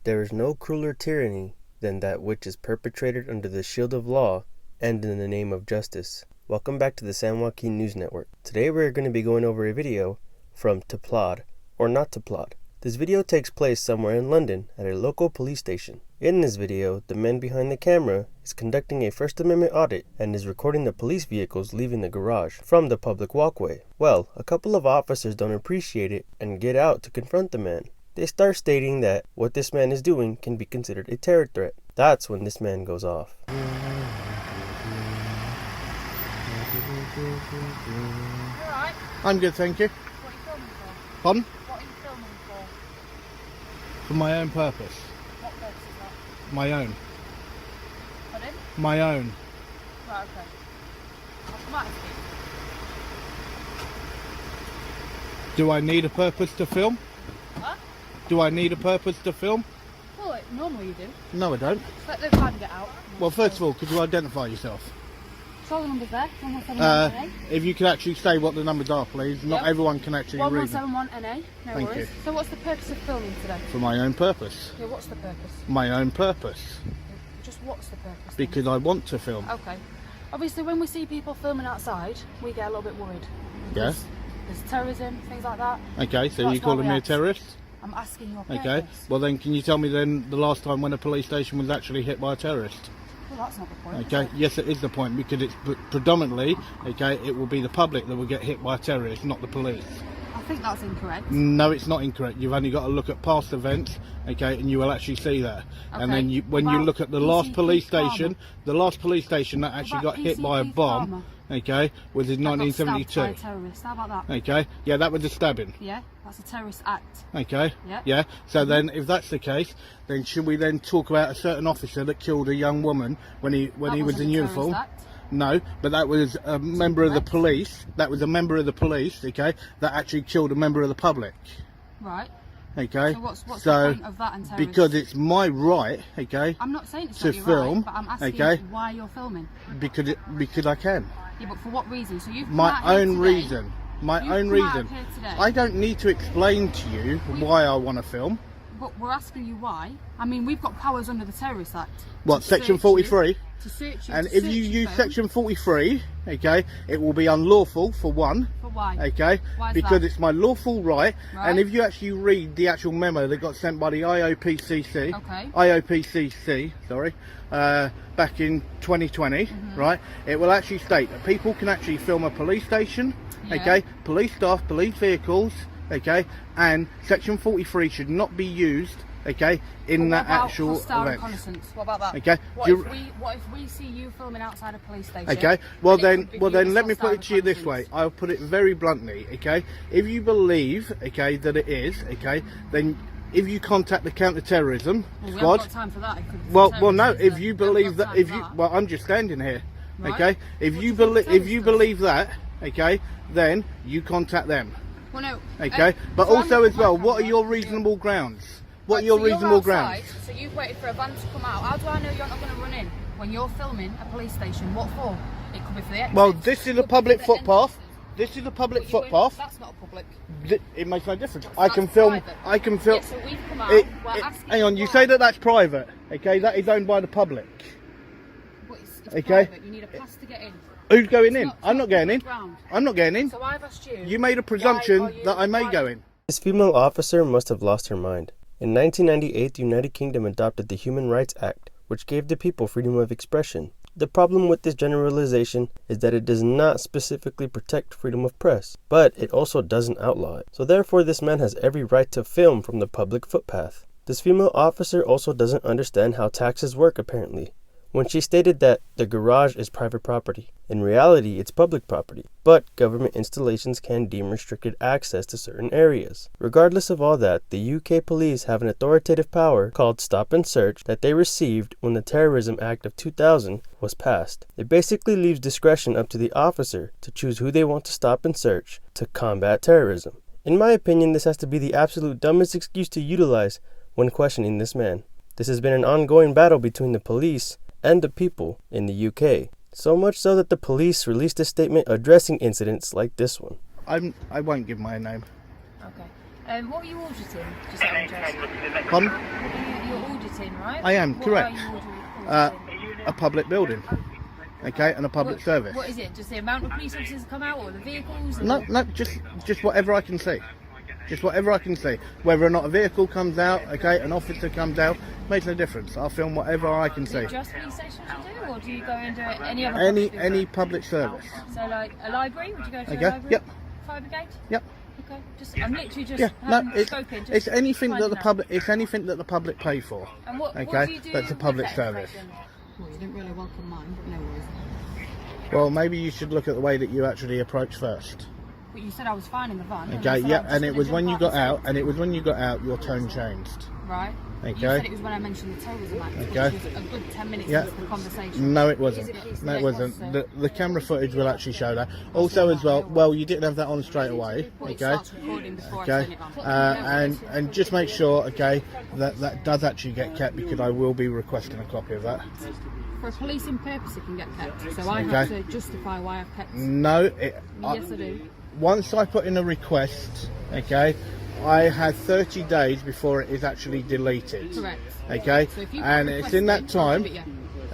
There is no crueler tyranny than that which is perpetrated under the shield of law and in the name of justice. Welcome back to the San Joaquin News Network. Today we're going to be going over a video from To Plod or Not to Plod. This video takes place somewhere in London at a local police station. In this video, the man behind the camera is conducting a First Amendment audit and is recording the police vehicles leaving the garage from the public walkway. Well, a couple of officers don't appreciate it and get out to confront the man. They start stating that what this man is doing can be considered a terror threat. That's when this man goes off. Alright. I'm good, thank you. What are you filming for? Pardon? What are you filming for? For my own purpose. What purpose is that? My own. Pardon? My own. Right, okay. I'll come out and speak. Do I need a purpose to film? What? Do I need a purpose to film? Well, normally you do. No, I don't. Just let the van get out. Well, first of all, could you identify yourself? So the number's there. 1171 NA. If you could actually say what the numbers are, please. Not Yep. everyone can actually read them. 1171 NA. No Thank worries. you. So what's the purpose of filming today? For my own purpose. Yeah, what's the purpose? My own purpose. Just what's the purpose? then? Because I want to film. Okay. Obviously, when we see people filming outside, we get a little bit worried. Yeah. Because there's terrorism, things like that. Okay, so That's you're calling why we me a asked. terrorist? I'm asking your purpose. Okay. Well then, can you tell me then the last time when a police station was actually hit by a terrorist? Well, that's not the point. Okay, yes it is the point, because it's predominantly, okay, it will be the public that will get hit by a terrorist, not the police. I think that's incorrect. No, it's not incorrect. You've only got to look at past events, okay, and you will actually see that. And then Okay. when you About look at the PCP last police Farmer. station, the last police station that actually About got hit by a PCP bomb, Farmer. okay, was in That got stabbed by a 1972. terrorist. How about that? Okay, yeah, that was a stabbing. Yeah, that's a terrorist act. Okay. Yeah. Yeah. So then, if that's the case, then should we then talk about a certain officer that killed a young woman when he That was wasn't in a uniform? terrorist act. No, but that was a member of the correct. police. That was a member of the police. Okay, that actually killed a member of the public. Right. Okay. So what's the So, point of that in terrorism? because it's my right. Okay. I'm not saying it's to not your film, right, but I'm asking okay. why you're filming. Because I can. Yeah, but for what reason? So you've come My out here own today- reason. My you've own come out reason. here today, I don't need to explain to you why I want to film. But we're asking you why. I mean, we've got powers under the Terrorist Act. What, to section search 43? You, to search you. And to if search you your use phone. section 43, okay, it will be unlawful for one, For why? okay, Why is because that? it's my lawful right. Right. And if you actually read the actual memo that got sent by the IOPCC, Okay. IOPCC, sorry, back in 2020, Mm-hmm. right, it will actually state that people can actually film a police station, Yeah. okay, police staff, police vehicles, okay, and section 43 should not be used, okay, in But that what about actual hostile event. reconnaissance? What about that? Okay. What Do if, you- what if we see you filming outside a police station? Okay, well and it then, could be well viewed then, as let me put hostile it to you this way. reconnaissance? I'll put it very bluntly. Okay, if you believe, okay, that it is, okay, then if you contact the counter-terrorism Well, we squad, haven't got time for that. It could be well, no, terrorists, if but you we haven't believe got that, time if for you, that. well, I'm just standing here. Right. Okay, if What you do you think believe, if you terrorists do? believe that, okay, then you contact them. Well, no. Okay, but so I'm also looking as well, at my what are camera. your reasonable grounds? What Right, are your so you're reasonable outside, grounds? So you've waited for a van to come out. How do I know you're not going to run in when you're filming a police station? What for? It could be for the exit. Well, this is a Could be public for the footpath. entrances. This is a public But you won't- footpath. That's not public. It makes no difference. I That's can film. private. I can film. Yeah, so we've come out. We're asking Hang on, you why. say that that's private, okay? That is owned by the public. But it's Okay. private. You need a pass to get in. Who's going It's in? not- I'm not getting in. ground. I'm not getting in. So I've asked you. You made a why presumption are you- that I may why- go in. This female officer must have lost her mind. In 1998, the United Kingdom adopted the Human Rights Act, which gave the people freedom of expression. The problem with this generalization is that it does not specifically protect freedom of press, but it also doesn't outlaw it. So therefore, this man has every right to film from the public footpath. This female officer also doesn't understand how taxes work, apparently, when she stated that the garage is private property. In reality, it's public property, but government installations can deem restricted access to certain areas. Regardless of all that, the UK police have an authoritative power called Stop and Search that they received when the Terrorism Act of 2000 was passed. It basically leaves discretion up to the officer to choose who they want to stop and search to combat terrorism. In my opinion, this has to be the absolute dumbest excuse to utilize when questioning this man. This has been an ongoing battle between the police and the people in the UK. So much so that the police released a statement addressing incidents like this one. I won't give my name. Okay. What were you auditing? Just out of interest. Pardon? What were you right? I am, What correct. are you ordering? A public building, okay, and a public service. What is it? Just the amount of police officers that come out, or the vehicles? No, just whatever I can see. Just whatever I can see. Whether or not a vehicle comes out, okay, an officer comes out, makes no difference. I'll film whatever I can see. Just police stations you do, or do you go and do it any other? Any public service. So like a library? Would you go to a Okay. library? Yep. Fire brigade? Yep. Okay. Just I'm literally just Yeah. No, spoken. Just it's anything that finding the out. public. It's anything that the public pay for. And what do Okay, you do that's a with public that service. information? Well, you didn't really welcome mine, but no worries. Well, maybe you should look at the way that you actually approach first. But you said I was fine in the van. Okay, said yeah, I'm just and it gonna was jump when you out got and out, and it was when you got out, your tone changed. Right. Okay. You said it was when I mentioned the Terrorism Act, Okay. which was a good 10 minutes Yeah. into the conversation. No, it wasn't. No, it wasn't. The camera footage will actually show that. Also, as well, you didn't have that on straight away. Well, it Okay. starts recording before I Okay. turn it on. And just make sure, okay, that does actually get kept, because I will be requesting a copy of that. For a policing purpose, it can get kept. So I have Okay. to justify why I've kept. No, Yes, I do. once I put in a request, okay, I had 30 days before it is actually deleted. Correct. Okay, So if you and put it's in that request in, I'll time. give it you.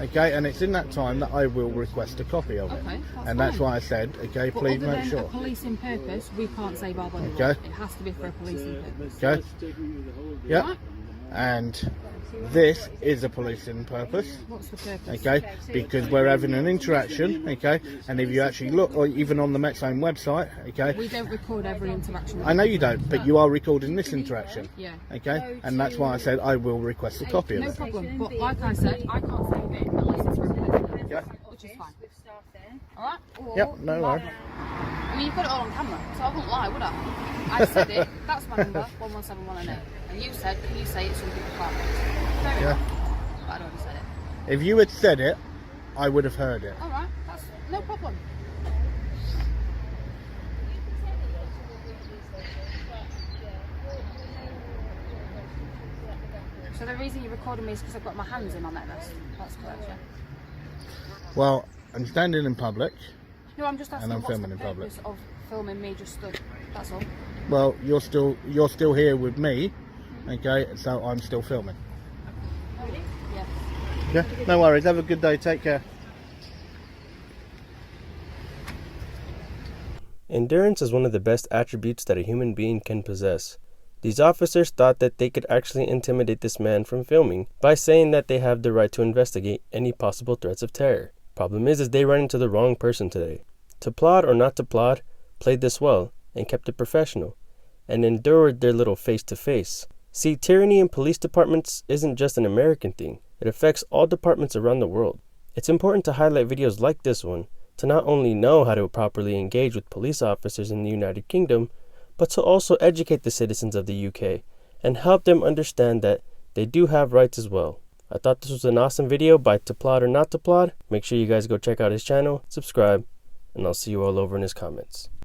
Okay, and it's in that time that I will request a copy of it. Okay, that's And that's fine. why I said, okay, But please other make than sure. a policing purpose, we can't save our body. Okay. It has to be for a policing purpose. Okay. Yep. Right? And this is a policing purpose. What's the purpose? Okay, because we're having an interaction. Okay, and if you actually look, or even on the Metzone website, okay, We don't record every interaction. I know you don't, but you are recording this interaction. Yeah. Okay, and that's why I said I will request a copy of No it. problem. But like I said, I can't save it unless it's for a policing purpose. Yeah. Which is fine. Alright? Yep, no worries. I mean, you've got it all on camera, so I wouldn't lie, would I? I said it. That's my number, 117110. And you said, can you say it so people can't? Fair Yeah. enough. But I'd already said it. If you had said it, I would have heard it. Alright, that's no problem. So the reason you're recording me is because I've got my hands in my necklace. That's correct, yeah? Well, I'm standing in public. No, I'm just asking I'm what's filming the in public. purpose of filming me just stood. That's all. Well, you're still here with me. Okay, so I'm still filming. Yeah. Yeah, no worries. Have a good day. Take care. Endurance is one of the best attributes that a human being can possess. These officers thought that they could actually intimidate this man from filming by saying that they have the right to investigate any possible threats of terror. Problem is they ran into the wrong person today. To plod or not to plod, played this well and kept it professional, and endured their little face-to-face. See, tyranny in police departments isn't just an American thing. It affects all departments around the world. It's important to highlight videos like this one to not only know how to properly engage with police officers in the United Kingdom, but to also educate the citizens of the UK and help them understand that they do have rights as well. I thought this was an awesome video by To Plod or Not to Plod. Make sure you guys go check out his channel, subscribe, and I'll see you all over in his comments.